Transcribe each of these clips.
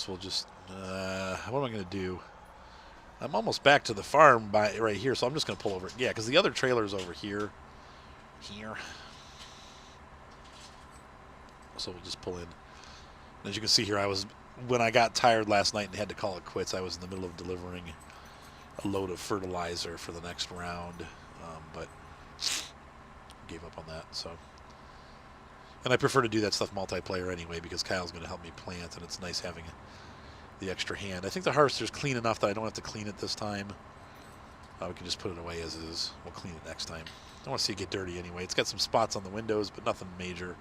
guess we'll just, what am I going to do? I'm almost back to the farm right here, so I'm just going to pull over. Yeah, because the other trailer's over here. So we'll just pull in. As you can see here, when I got tired last night and had to call it quits, I was in the middle of delivering a load of fertilizer for the next round, but gave up on that. So, and I prefer to do that stuff multiplayer anyway because Kyle's going to help me plant, and it's nice having the extra hand. I think the harvester's clean enough that I don't have to clean it this time. We can just put it away as is. We'll clean it next time. I don't want to see it get dirty anyway. It's got some spots on the windows, but nothing major.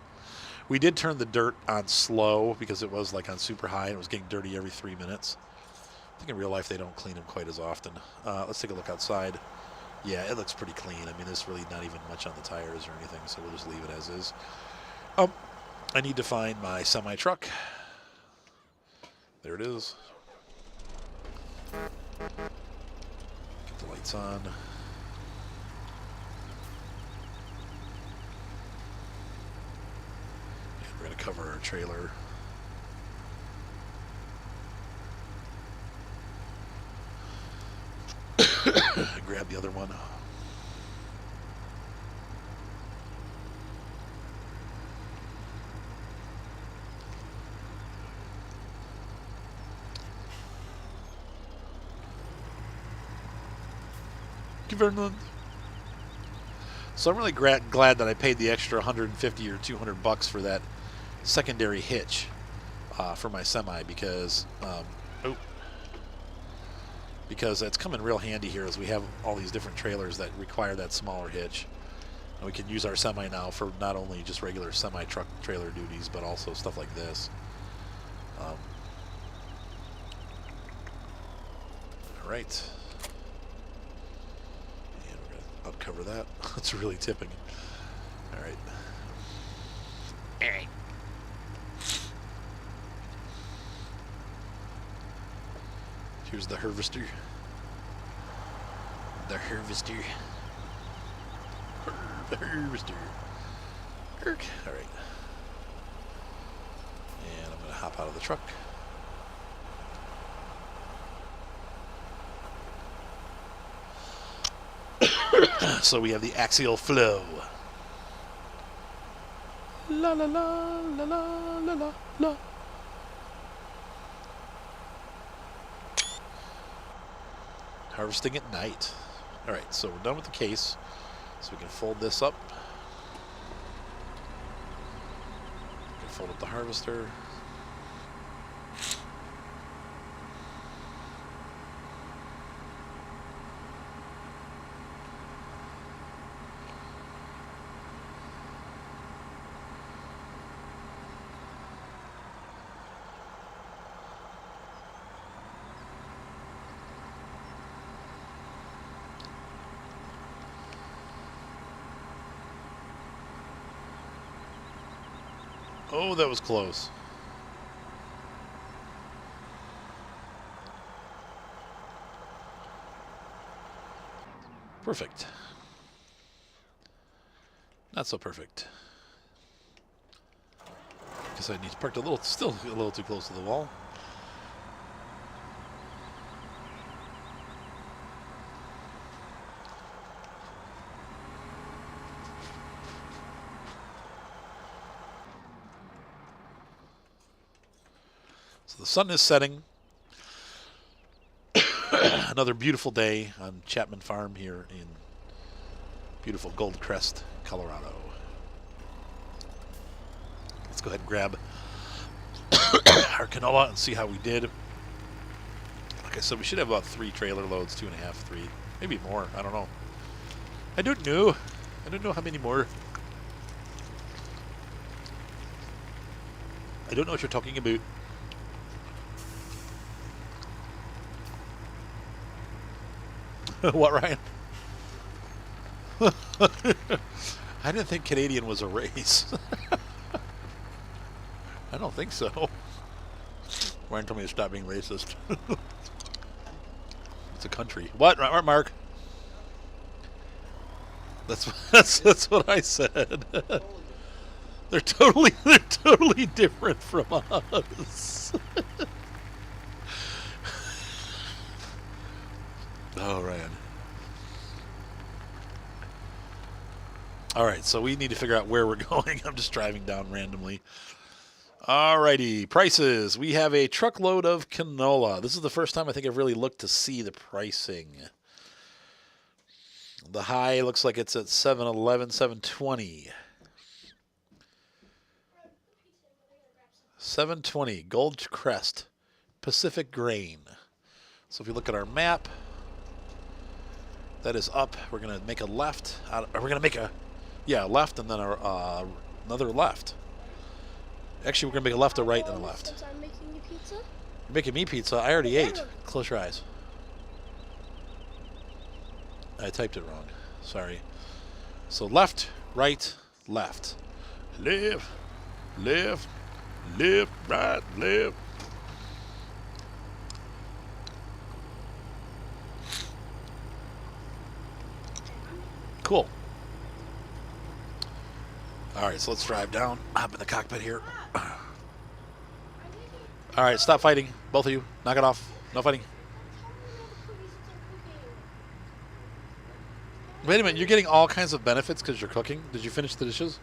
We did turn the dirt on slow because it was like on super high and it was getting dirty every 3 minutes. I think in real life they don't clean them quite as often. Let's take a look outside. Yeah, it looks pretty clean. I mean, there's really not even much on the tires or anything, so we'll just leave it as is. I need to find my semi-truck. There it is. Get the lights on. We're going to cover our trailer. Grab the other one. Thank you very much. So I'm really glad that I paid the extra 150 or 200 bucks for that secondary hitch for my semi because it's coming real handy here as we have all these different trailers that require that smaller hitch. And we can use our semi now for not only just regular semi-truck trailer duties, but also stuff like this. All right. And we're going to uncover that. It's really tipping. All right. All right. Here's the harvester. The harvester. The harvester. Kirk. All right. And I'm going to hop out of the truck. So we have the axial flow. La la la la la la la la. Harvesting at night. All right, so we're done with the case. So we can fold this up. We can fold up the harvester. Oh, that was close. Perfect. Not so perfect. Guess I need to park still a little too close to the wall. So the sun is setting. Another beautiful day on Chapman Farm here in beautiful Goldcrest, Colorado. Let's go ahead and grab our canola and see how we did. Like I said, we should have about 3 trailer loads, 2.5, 3, maybe more. I don't know. I don't know. I don't know how many more. I don't know what you're talking about. What, Ryan? I didn't think Canadian was a race. I don't think so. Ryan told me to stop being racist. It's a country. What, Mark? That's what I said. They're totally different from us. Oh, Ryan. All right, so we need to figure out where we're going. I'm just driving down randomly. All righty, prices. We have a truckload of canola. This is the first time I think I've really looked to see the pricing. The high looks like it's at 711, 720. 720, Gold Crest, Pacific Grain. So if you look at our map, that is up. We're going to make a left. We're going to make a, left and then another left. Actually, we're going to make a left, a right, and a left. Since I'm making you pizza? You're making me pizza? I already ate. Close your eyes. I typed it wrong. Sorry. So left, right, left. Left, left, left, right, left. Cool. All right, so let's drive down. Hop in the cockpit here. All right, stop fighting. Both of you. Knock it off. No fighting. Wait a minute, you're getting all kinds of benefits because you're cooking? Did you finish the dishes?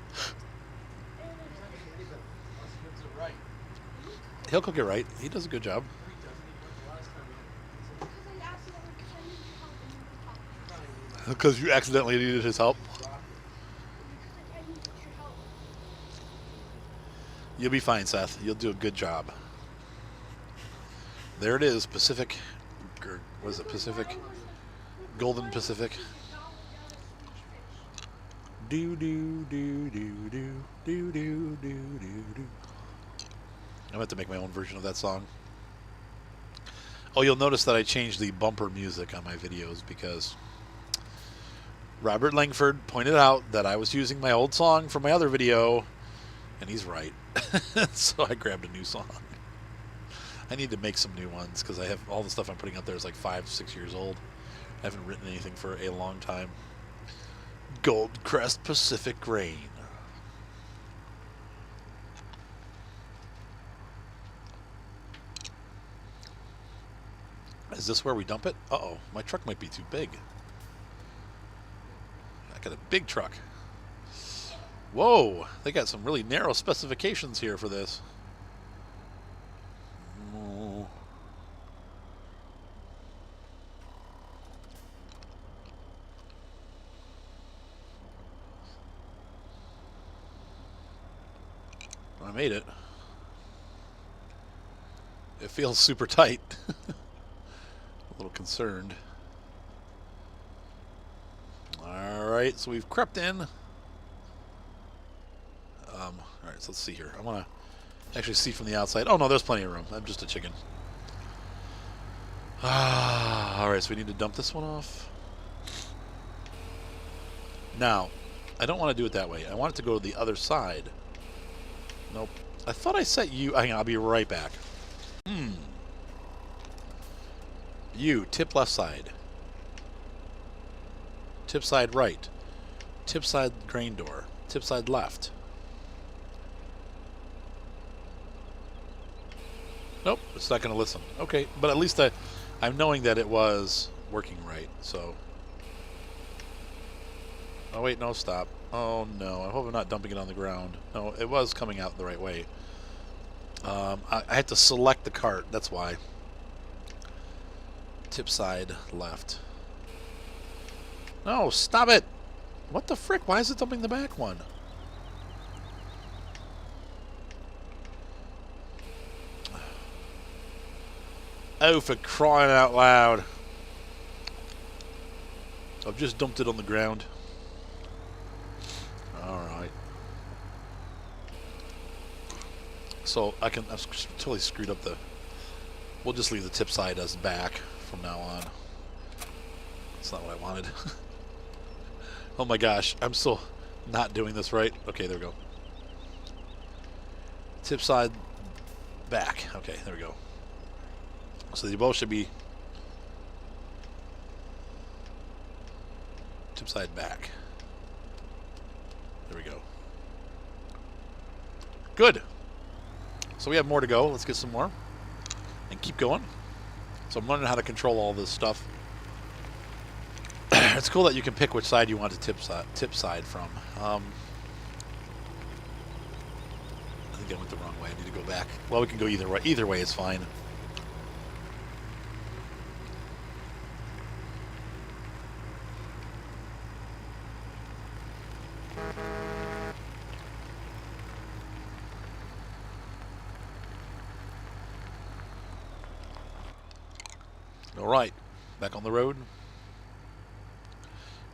He'll cook it right. He does a good job. Because you accidentally needed his help? You'll be fine, Seth. You'll do a good job. There it is, Pacific. What is it, Pacific? Golden Pacific. Do do do do do do do do do. I'm going to make my own version of that song. Oh, you'll notice that I changed the bumper music on my videos because Robert Langford pointed out that I was using my old song from my other video, and he's right. So I grabbed a new song. I need to make some new ones because I have all the stuff I'm putting out there is like 5-6 years old. I haven't written anything for a long time. Gold Crest Pacific Grain. Is this where we dump it? Uh-oh, my truck might be too big. I got a big truck. Whoa, they got some really narrow specifications here for this. Oh. I made it. It feels super tight. A little concerned. Alright, so we've crept in. Alright, so let's see here. I want to actually see from the outside. Oh no, there's plenty of room. I'm just a chicken. Alright, so we need to dump this one off. Now, I don't want to do it that way. I want it to go to the other side. Nope. I thought I set you... Hang on, I'll be right back. You, tip left side. Tip side right. Tip side grain door. Tip side left. Nope, it's not going to listen. Okay, but at least I'm knowing that it was working right, so... Oh, wait, no, stop. Oh, no, I hope I'm not dumping it on the ground. No, it was coming out the right way. I had to select the cart, that's why. Tip side left. No, stop it! What the frick? Why is it dumping the back one? Oh, for crying out loud. I've just dumped it on the ground. Alright. So I've totally screwed up the... We'll just leave the tip side as back from now on. That's not what I wanted. Oh my gosh, I'm still not doing this right. Okay, there we go. Tip side back. Okay, there we go. So they both should be tip side back. There we go. Good. So we have more to go. Let's get some more and keep going. So I'm learning how to control all this stuff. It's cool that you can pick which side you want to tip side from. I think I went the wrong way. I need to go back. Well, we can go either way. Either way is fine. All right, back on the road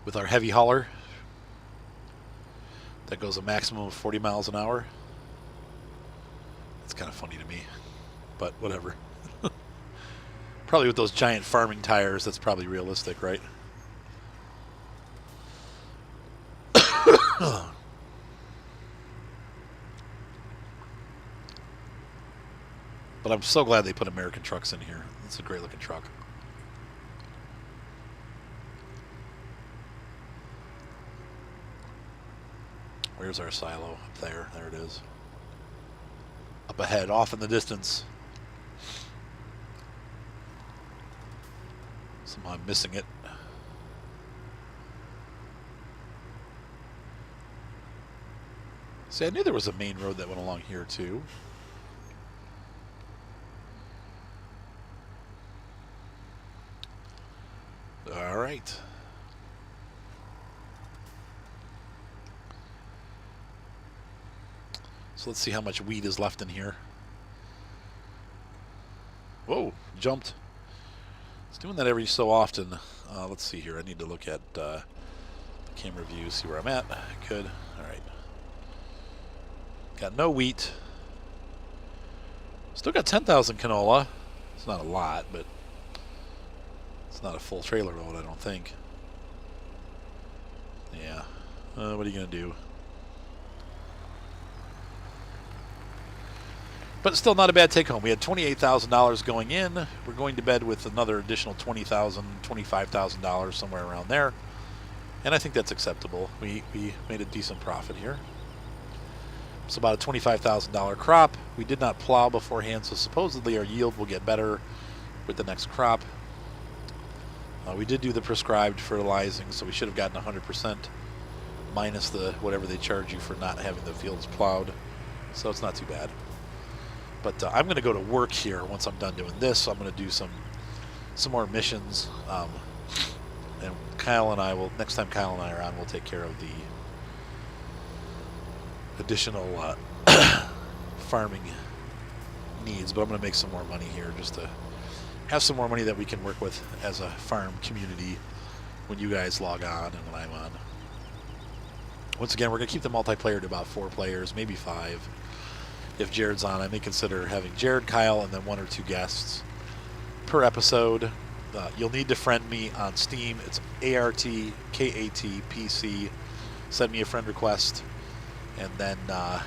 with our heavy hauler that goes a maximum of 40 miles an hour. It's kind of funny to me, but whatever. Probably with those giant farming tires, that's probably realistic, right? But I'm so glad they put American trucks in here. It's a great looking truck. Where's our silo? Up there. There it is. Up ahead, off in the distance. Somehow I'm missing it. See, I knew there was a main road that went along here too. All right. So let's see how much weed is left in here. Whoa, jumped. It's doing that every so often. Let's see here. I need to look at the camera view, see where I'm at. Good. All right. Got no wheat. Still got 10,000 canola. It's not a lot, but it's not a full trailer load, I don't think. Yeah. What are you going to do? But still not a bad take home. We had $28,000 going in. We're going to bed with another additional $20,000, $25,000, somewhere around there. And I think that's acceptable. We made a decent profit here. It's about a $25,000 crop. We did not plow beforehand, so supposedly our yield will get better with the next crop. We did do the prescribed fertilizing, so we should have gotten 100% minus the whatever they charge you for not having the fields plowed. So it's not too bad. But I'm going to go to work here once I'm done doing this. So I'm going to do some more missions. And Kyle and I will, next time Kyle and I are on, we'll take care of the additional farming needs. But I'm going to make some more money here just to have some more money that we can work with as a farm community when you guys log on and when I'm on. Once again, we're going to keep the multiplayer to about 4 players, maybe 5. If Jared's on, I may consider having Jared, Kyle, and then 1 or 2 guests per episode. You'll need to friend me on Steam. It's ARTKATPC. Send me a friend request, and then I'll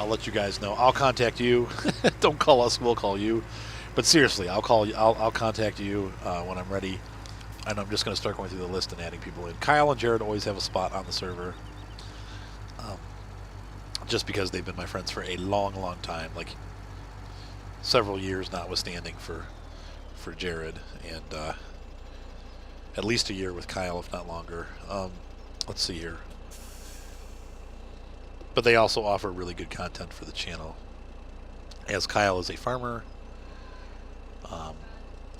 let you guys know. I'll contact you. Don't call us; we'll call you. But seriously, I'll call you. I'll contact you when I'm ready, and I'm just going to start going through the list and adding people in. Kyle and Jared always have a spot on the server. Just because they've been my friends for a long, long time, like several years notwithstanding for Jared, and at least a year with Kyle, if not longer. Let's see here. But they also offer really good content for the channel, as Kyle is a farmer.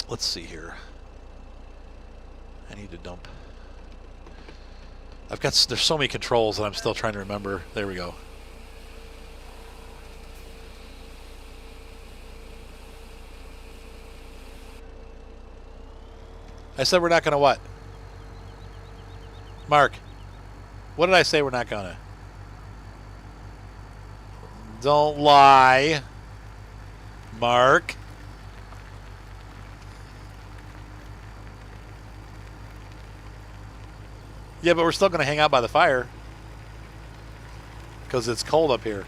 Let's see here. I need to dump. There's so many controls that I'm still trying to remember. There we go. I said we're not going to what? Mark, what did I say we're not going to? Don't lie. Mark. Yeah, but we're still going to hang out by the fire. Because it's cold up here.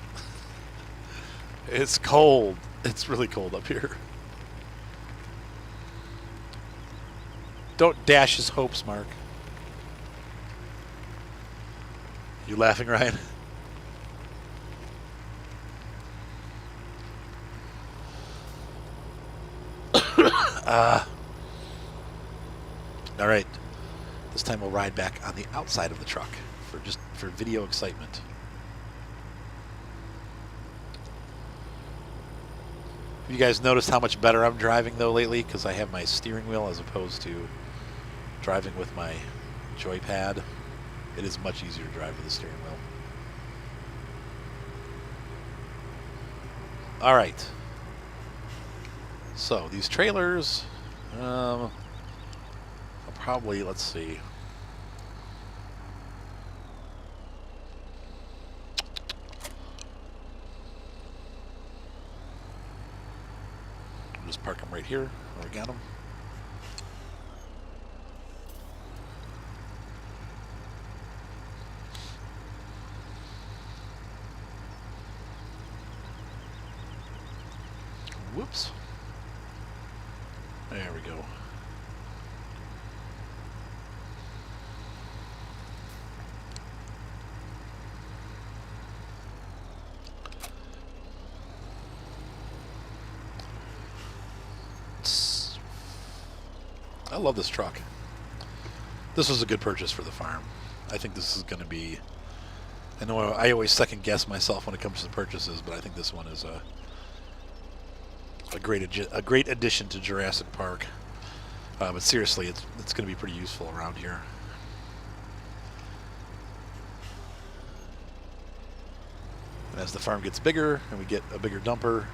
It's cold. It's really cold up here. Don't dash his hopes, Mark. You laughing, Ryan? All right. This time we'll ride back on the outside of the truck for video excitement. Have you guys noticed how much better I'm driving though lately? Because I have my steering wheel as opposed to driving with my joypad. It is much easier to drive with the steering wheel. All right. So these trailers, I'll probably, let's see. I'll just park them right here where I got them. Whoops. There we go. I love this truck. This was a good purchase for the farm. I think this is going to be... I know I always second guess myself when it comes to the purchases, but I think this one is a great addition to Jurassic Park. But seriously, it's going to be pretty useful around here. And as the farm gets bigger and we get a bigger dumper,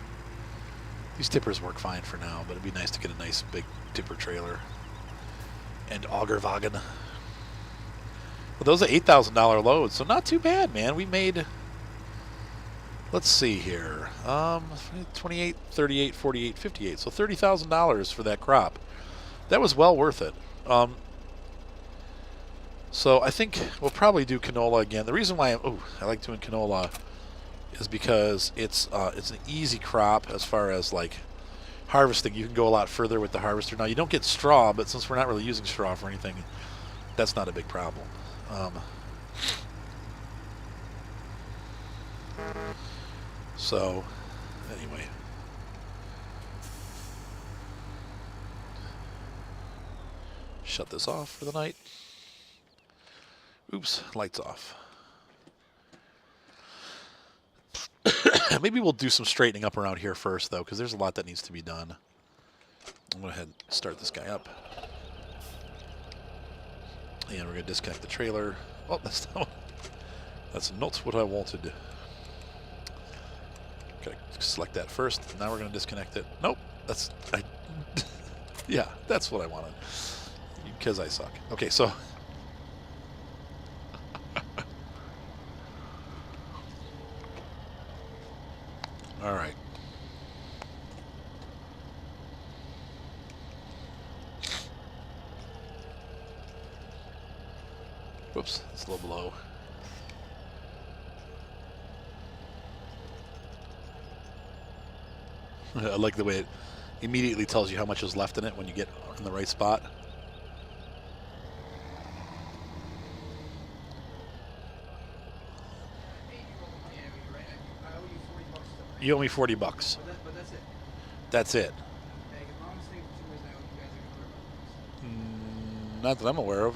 these tippers work fine for now, but it'd be nice to get a nice big tipper trailer and auger wagon. Well, those are $8,000 loads, so not too bad, man. We made, let's see here, 28, 38, 48, 58, so $30,000 for that crop. That was well worth it. So I think we'll probably do canola again. The reason why I like doing canola is because it's an easy crop as far as like harvesting. You can go a lot further with the harvester. Now you don't get straw, but since we're not really using straw for anything, that's not a big problem. So anyway, shut this off for the night. Oops, lights off. Maybe we'll do some straightening up around here first, though, because there's a lot that needs to be done. I'm going to go ahead and start this guy up. And we're going to disconnect the trailer. Oh, that's not what I wanted. Okay, select that first. Now we're going to disconnect it. Nope, yeah, that's what I wanted. Because I suck. Okay, so... All right. Whoops, it's a little below. I like the way it immediately tells you how much is left in it when you get in the right spot. You owe me $40. But that's it. That's it. Not that I'm aware of.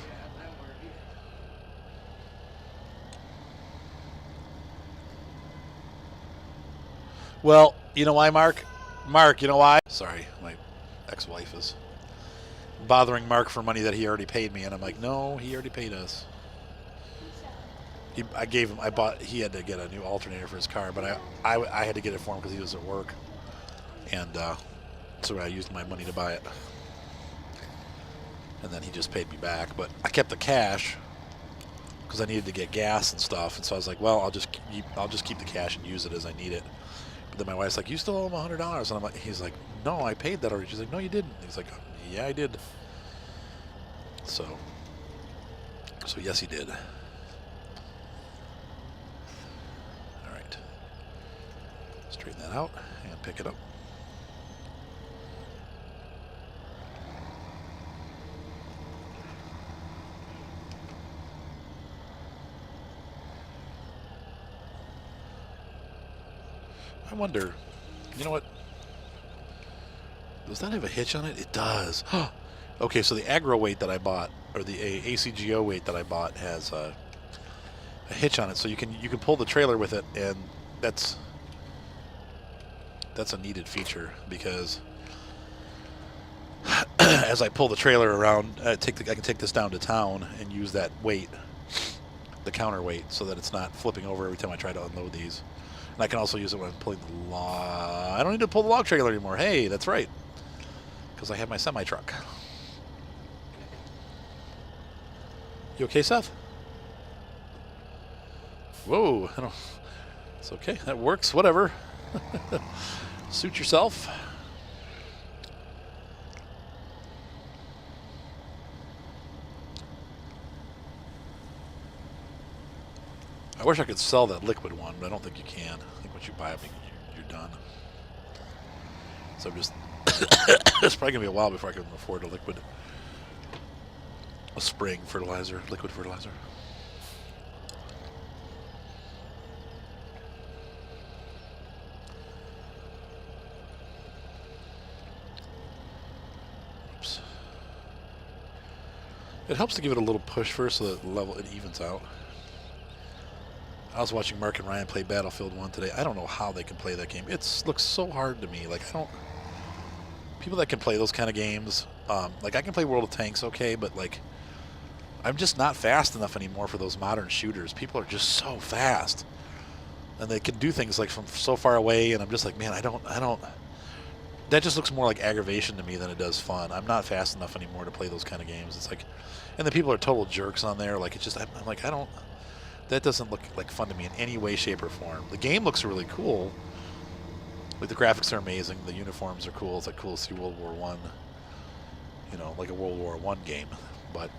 Well, you know why, Mark? Mark, you know why? Sorry, my ex-wife is bothering Mark for money that he already paid me, and I'm like, no, he already paid us. He had to get a new alternator for his car, but I had to get it for him because he was at work. And so I used my money to buy it. And then he just paid me back. But I kept the cash because I needed to get gas and stuff. And so I was like, well, I'll just keep the cash and use it as I need it. But then my wife's like, you still owe him $100. And I'm like, he's like, no, I paid that already. She's like, no, you didn't. He's like, yeah, I did. So yes, he did. Straighten that out and pick it up. I wonder, you know what? Does that have a hitch on it? It does. Okay, so the aggro weight that I bought, or the ACGO weight that I bought, has a hitch on it, so you can pull the trailer with it, and that's a needed feature because as I pull the trailer around, I can take this down to town and use that weight, the counterweight, so that it's not flipping over every time I try to unload these. And I can also use it when I'm pulling the log. I don't need to pull the log trailer anymore. Hey, that's right, because I have my semi truck. You okay, Seth? Whoa, I don't. It's okay. That works. Whatever. Suit yourself. I wish I could sell that liquid one, but I don't think you can. I think once you buy it, you're done. So I'm just... it's probably going to be a while before I can afford a spraying fertilizer, liquid fertilizer. Oops. It helps to give it a little push first so that it evens out. I was watching Mark and Ryan play Battlefield 1 today. I don't know how they can play that game. It looks so hard to me. Like, people that can play those kind of games, like I can play World of Tanks okay, but like I'm just not fast enough anymore for those modern shooters. People are just so fast, and they can do things like from so far away, and I'm just like, man, I don't. That just looks more like aggravation to me than it does fun. I'm not fast enough anymore to play those kind of games. It's like, and the people are total jerks on there. Like, it's just, I'm like, I don't. That doesn't look like fun to me in any way, shape, or form. The game looks really cool. Like, the graphics are amazing. The uniforms are cool. It's like cool to see World War I. You know, like a World War I game. But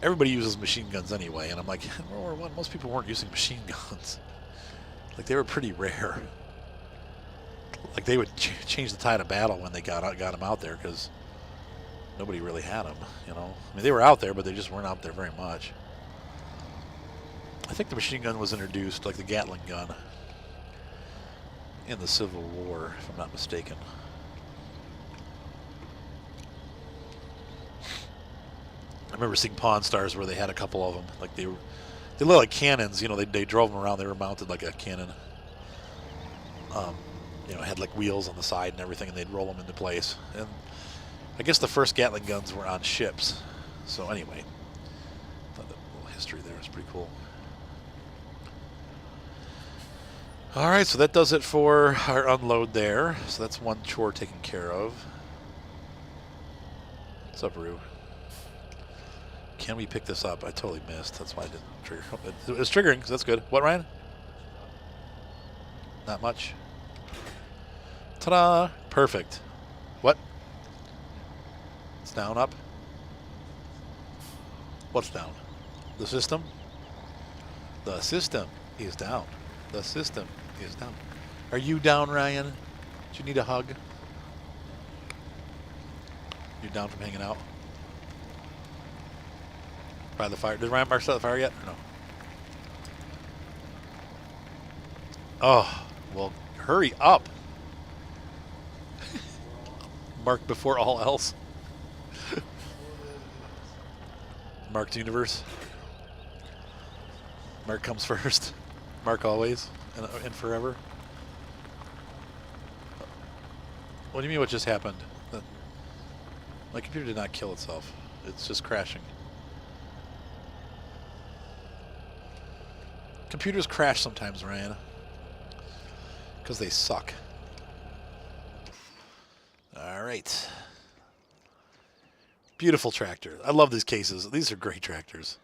everybody uses machine guns anyway. And I'm like, in World War I, most people weren't using machine guns. Like, they were pretty rare. Like, they would change the tide of battle when they got them out there because nobody really had them, you know. I mean, they were out there, but they just weren't out there very much. I think the machine gun was introduced, like the Gatling gun, in the Civil War, if I'm not mistaken. I remember seeing Pawn Stars where they had a couple of them. Like they look like cannons, you know. They drove them around. They were mounted like a cannon. You know, had like wheels on the side and everything, and they'd roll them into place. And I guess the first Gatling guns were on ships. So anyway, I thought that little history there was pretty cool. All right, so that does it for our unload there. So that's one chore taken care of. What's up, Rue? Can we pick this up? I totally missed. That's why I didn't trigger. It was triggering, so that's good. What, Ryan? Not much. Ta-da! Perfect. What? It's down, up? What's down? The system? The system is down. The system is down. Are you down, Ryan? Do you need a hug? You down from hanging out? By the fire. Did Ryan Mark start the fire yet? Or no? Oh, well, hurry up. Mark before all else. Marked universe. Mark comes first. Mark always and forever. What do you mean what just happened? My computer did not kill itself. It's just crashing. Computers crash sometimes, Ryan. Because they suck. All right. Beautiful tractor. I love these cases. These are great tractors.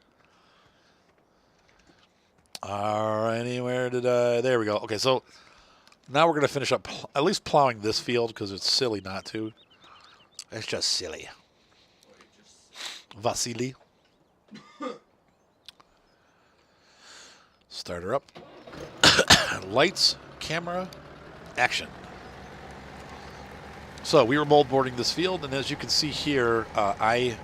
All right, anywhere did I... There we go. Okay, so now we're going to finish up at least plowing this field because it's silly not to. It's just silly. Vasily. Start her up. Lights, camera, action. So we were moldboarding this field, and as you can see here, I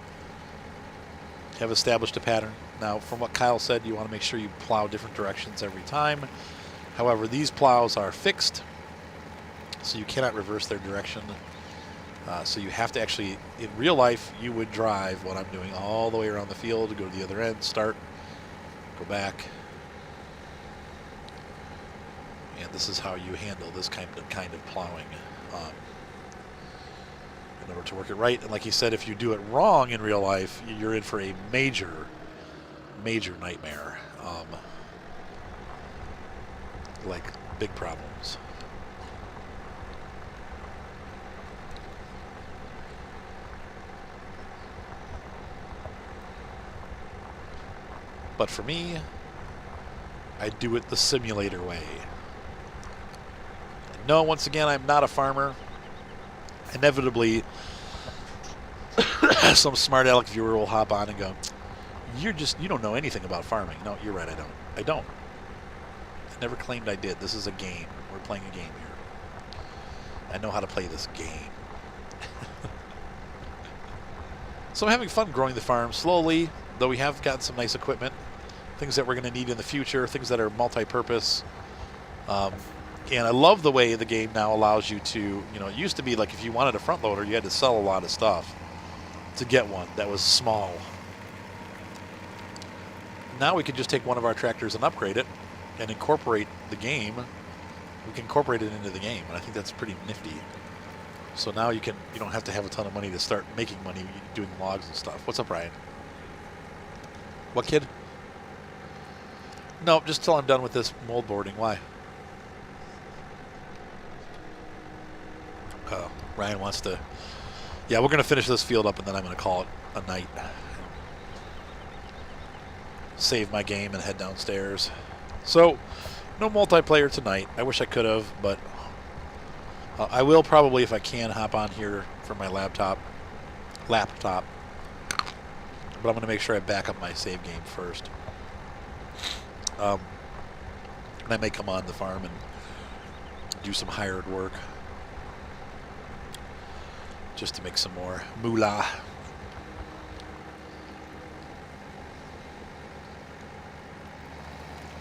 have established a pattern. Now, from what Kyle said, you want to make sure you plow different directions every time. However, these plows are fixed, so you cannot reverse their direction. So you have to actually, in real life, you would drive what I'm doing all the way around the field to go to the other end, start, go back. And this is how you handle this kind of plowing in order to work it right. And like you said, if you do it wrong in real life, you're in for a major, major nightmare. Like big problems. But for me, I do it the simulator way. No, once again, I'm not a farmer. Inevitably, some smart aleck viewer will hop on and go, you don't know anything about farming. No, you're right, I don't. I never claimed I did. This is a game. We're playing a game here. I know how to play this game. So I'm having fun growing the farm slowly, though we have gotten some nice equipment, things that we're going to need in the future, things that are multi-purpose. And I love the way the game now allows you to, it used to be like if you wanted a front loader, you had to sell a lot of stuff to get one that was small. Now we can just take one of our tractors and upgrade it and incorporate the game. We can incorporate it into the game, and I think that's pretty nifty. So now you don't have to have a ton of money to start making money doing logs and stuff. What's up, Ryan? What, kid? No, just till I'm done with this mold boarding. Why? Ryan wants to... Yeah, we're going to finish this field up, and then I'm going to call it a night. Save my game and head downstairs. So, no multiplayer tonight. I wish I could have, but I will probably, if I can, hop on here from my laptop. But I'm going to make sure I back up my save game first. And I may come on the farm and do some hired work just to make some more moolah.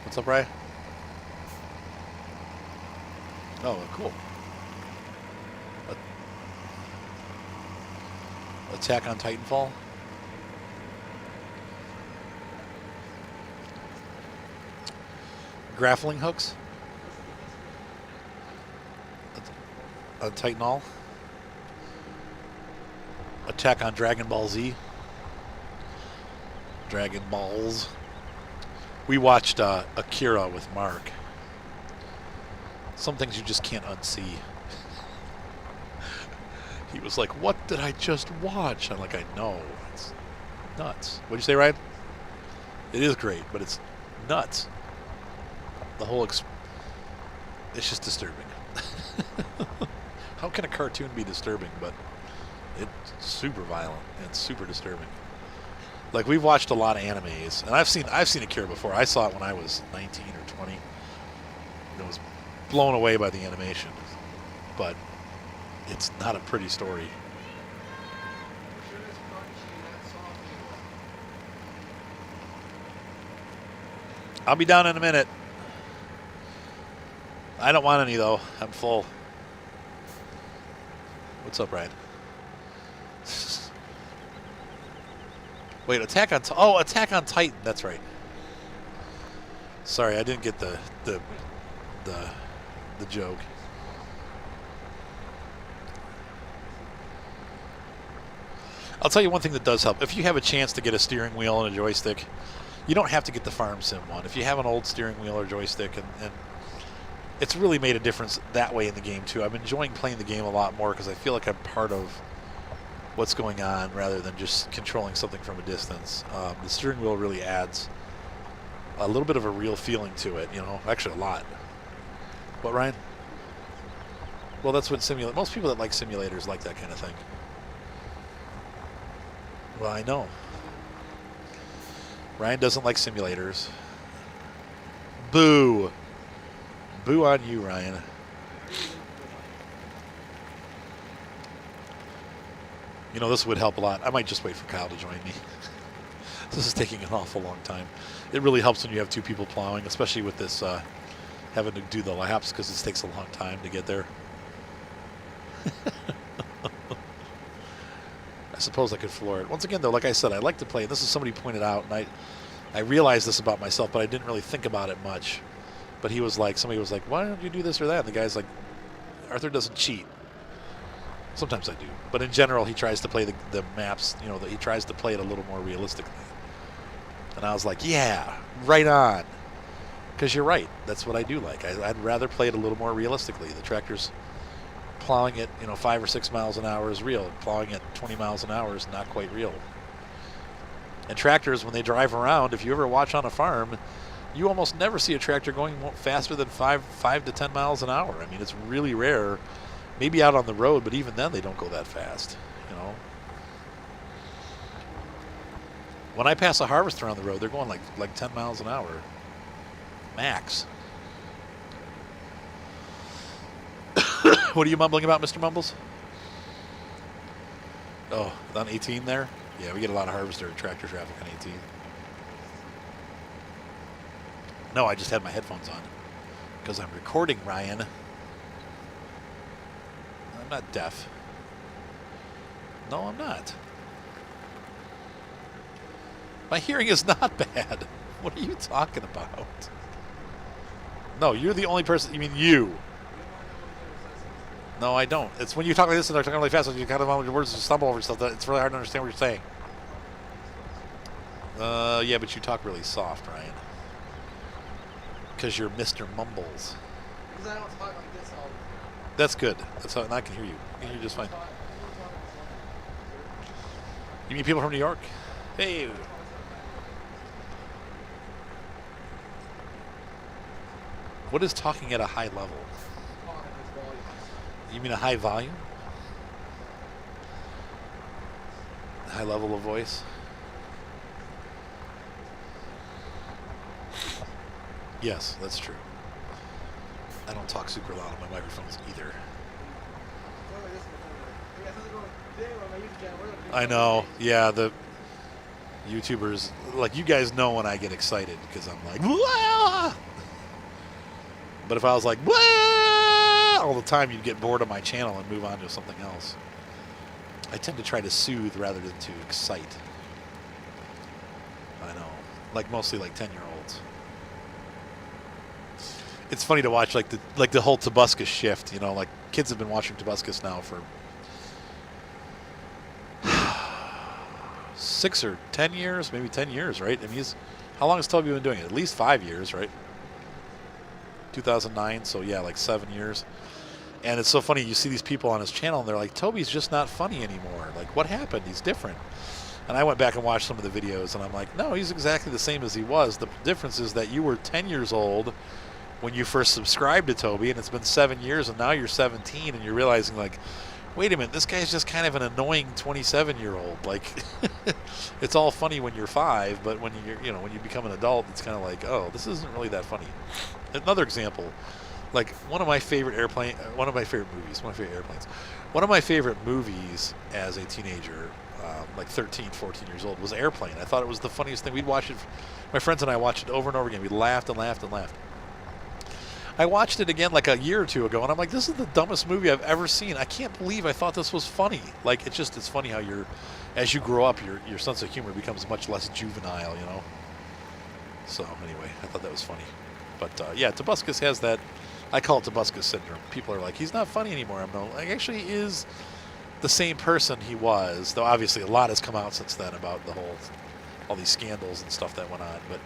What's up, Ryan? Oh, cool. Attack on Titanfall. Grappling hooks on Titanfall. Attack on Dragon Ball Z. Dragon Balls. We watched Akira with Mark. Some things you just can't unsee. He was like, "What did I just watch?" I'm like, "I know. It's nuts." What'd you say, Ryan? It is great, but it's nuts. The whole it's just disturbing. How can a cartoon be disturbing? But it's super violent and super disturbing. Like, we've watched a lot of animes, and I've seen Akira before. I saw it when I was 19 or 20. I was blown away by the animation, but it's not a pretty story. I'll be down in a minute. I don't want any, though. I'm full. What's up, Ryan? Wait, Attack on Titan. That's right. Sorry, I didn't get the joke. I'll tell you one thing that does help. If you have a chance to get a steering wheel and a joystick, you don't have to get the Farm Sim one. If you have an old steering wheel or joystick, and it's really made a difference that way in the game too. I'm enjoying playing the game a lot more because I feel like I'm part of what's going on rather than just controlling something from a distance. The steering wheel really adds a little bit of a real feeling to it, actually a lot. What, Ryan? Well, that's what most people that like simulators like that kind of thing. Well, I know. Ryan doesn't like simulators. Boo. Boo on you, Ryan. This would help a lot. I might just wait for Kyle to join me. This is taking an awful long time. It really helps when you have two people plowing, especially with this having to do the laps, because it takes a long time to get there. suppose I could floor it. Once again, though, like I said, I like to play. And this is somebody pointed out, and I realized this about myself, but I didn't really think about it much. But he was like, somebody was like, why don't you do this or that? And the guy's like, Arthur doesn't cheat. Sometimes I do. But in general, he tries to play the maps, you know, he tries to play it a little more realistically. And I was like, yeah, right on. Because you're right. That's what I do like. I'd rather play it a little more realistically. The tractor's plowing it, 5 or 6 miles an hour is real. Plowing at 20 miles an hour is not quite real. And tractors, when they drive around, if you ever watch on a farm, you almost never see a tractor going faster than 5 to 10 miles an hour. I mean, it's really rare. Maybe out on the road, but even then they don't go that fast, When I pass a harvester on the road, they're going like 10 miles an hour, max. What are you mumbling about, Mr. Mumbles? Oh, on 18 there? Yeah, we get a lot of harvester and tractor traffic on 18. No, I just had my headphones on because I'm recording, Ryan. I'm not deaf. No, I'm not. My hearing is not bad. What are you talking about? No, you're the only person. You mean you? No, I don't. It's when you talk like this and they're talking really fast, and you kind of your words and stumble over stuff. It's really hard to understand what you're saying. Yeah, but you talk really soft, Ryan. Because you're Mr. Mumbles. Because I don't talk like this all the time. That's good. That's how, and I can hear you. I can hear you just fine. You mean people from New York? Hey. What is talking at a high level? You mean a high volume? High level of voice? Yes, that's true. I don't talk super loud on my microphones either. I know. Yeah, the YouTubers, like you guys know when I get excited because I'm like, wah! But if I was like, wah! All the time, you'd get bored of my channel and move on to something else. I tend to try to soothe rather than to excite. I know. Like mostly like 10-year-olds. It's funny to watch like the whole Tobuscus shift, like kids have been watching Tobuscus now for 6 or 10 years, maybe 10 years, right? I mean, how long has Toby been doing it? At least 5 years, right? 2009, so yeah, like 7 years. And it's so funny, you see these people on his channel and they're like, Toby's just not funny anymore. Like, what happened? He's different. And I went back and watched some of the videos and I'm like, no, he's exactly the same as he was. The difference is that you were 10 years old when you first subscribed to Toby, and it's been 7 years, and now you're 17, and you're realizing, like, wait a minute, this guy's just kind of an annoying 27-year-old. Like, it's all funny when you're 5, but when you're, when you become an adult, it's kind of like, oh, this isn't really that funny. Another example, like one of my favorite airmovies as a teenager, like 13, 14 years old, was Airplane. I thought it was the funniest thing. We'd watch it. My friends and I watched it over and over again. We laughed and laughed and laughed. I watched it again like a year or two ago, and I'm like, this is the dumbest movie I've ever seen. I can't believe I thought this was funny. Like, it's funny how as you grow up, your sense of humor becomes much less juvenile, So, anyway, I thought that was funny. But, yeah, Tobuscus has that, I call it Tobuscus syndrome. People are like, he's not funny anymore. I'm like, actually, he is the same person he was, though obviously a lot has come out since then about all these scandals and stuff that went on. But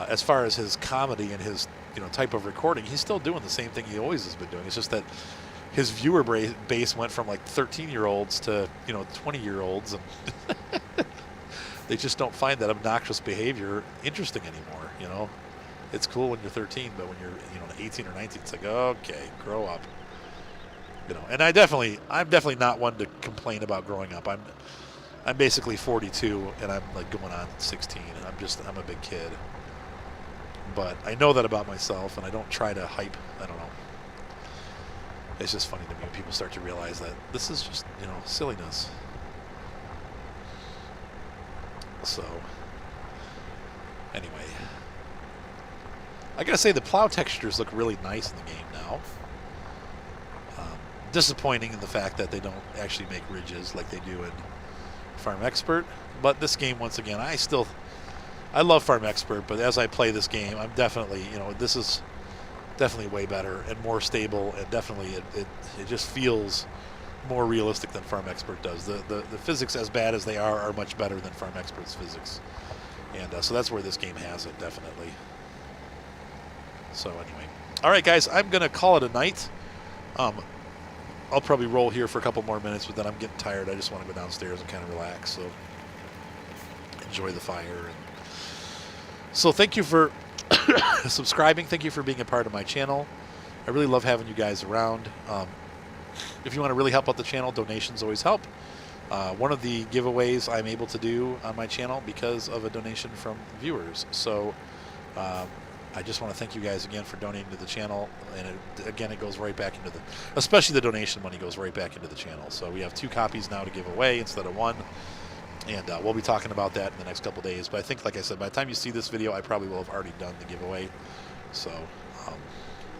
as far as his comedy and his type of recording, he's still doing the same thing he always has been doing. It's just that his viewer base went from like 13-year-olds to 20-year-olds, and they just don't find that obnoxious behavior interesting anymore. It's cool when you're 13, but when you're 18 or 19, it's like, okay, grow up. And I'm definitely not one to complain about growing up. I'm basically 42, and I'm like going on 16, and I'm a big kid. But I know that about myself, and I don't try to hype. I don't know. It's just funny to me when people start to realize that this is just, silliness. So, anyway. I gotta say, the plow textures look really nice in the game now. Disappointing in the fact that they don't actually make ridges like they do in Farm Expert. But this game, once again, I love Farm Expert, but as I play this game, I'm definitely, this is definitely way better and more stable, and definitely it just feels more realistic than Farm Expert does. The physics, as bad as they are much better than Farm Expert's physics. And so that's where this game has it, definitely. So anyway. All right, guys, I'm going to call it a night. I'll probably roll here for a couple more minutes, but then I'm getting tired. I just want to go downstairs and kind of relax, so enjoy the fire. And so thank you for subscribing. Thank you for being a part of my channel. I really love having you guys around. If you want to really help out the channel, donations always help. One of the giveaways I'm able to do on my channel because of a donation from viewers. So I just want to thank you guys again for donating to the channel. And again, it goes right back into especially the donation money goes right back into the channel. So we have 2 copies now to give away instead of 1. And we'll be talking about that in the next couple days. But I think, like I said, by the time you see this video, I probably will have already done the giveaway. So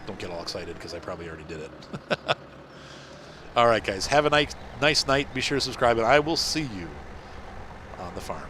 don't get all excited because I probably already did it. All right, guys. Have a nice night. Be sure to subscribe, and I will see you on the farm.